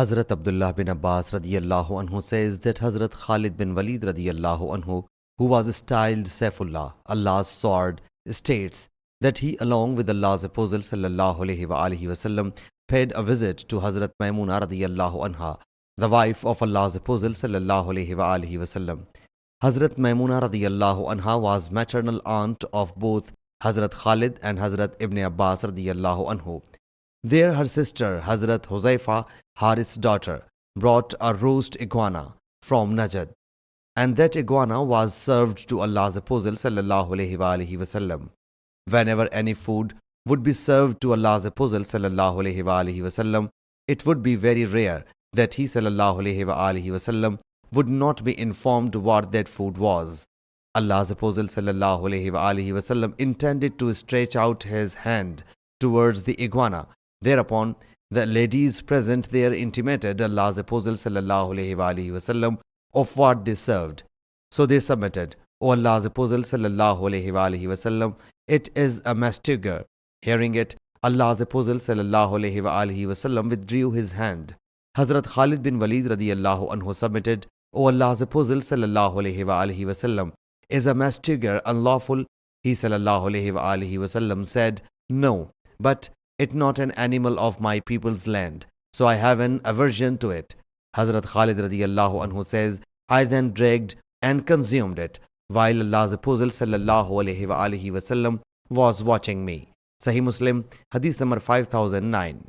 Hazrat Abdullah bin Abbas radiyallahu anhu says that Hazrat Khalid bin Walid radiyallahu anhu, who was styled Saifullah, Allah's sword, states that he, along with Allah's Apostle sallallahu alaihi wasallam, paid a visit to Hazrat Maimuna radiyallahu anha, the wife of Allah's Apostle sallallahu alaihi wasallam. Hazrat Maimuna radiyallahu anha was maternal aunt of both Hazrat Khalid and Hazrat Ibn Abbas radiyallahu anhu. There her sister Hazrat Huzaifa, Harith's daughter, brought a roast iguana from Najd, and that iguana was served to Allah's Apostle sallallahu alaihi wasallam. Whenever any food would be served to Allah's Apostle sallallahu alaihi wasallam, it would be very rare that he sallallahu alaihi wasallam would not be informed what that food was. Allah's Apostle sallallahu alaihi wasallam intended to stretch out his hand towards the iguana. Thereupon, the ladies present there intimated Allah's Apostle sallallahu alaihi wasallam of what they served. So they submitted, O Allah's Apostle sallallahu alaihi wasallam, it is a mastigar. Hearing it, Allah's Apostle sallallahu alaihi wasallam withdrew his hand. Hazrat Khalid bin Walid radiyallahu anhu submitted, O Allah's Apostle sallallahu alaihi wasallam, is a mastigar unlawful? He sallallahu alaihi wasallam said, No, but it not an animal of my people's land, so I have an aversion to it. Hazrat Khalid radiyallahu anhu says, I then dragged and consumed it, while Allah's Apostle sallallahu alaihi wasallam was watching me. Sahih Muslim Hadith number 5009.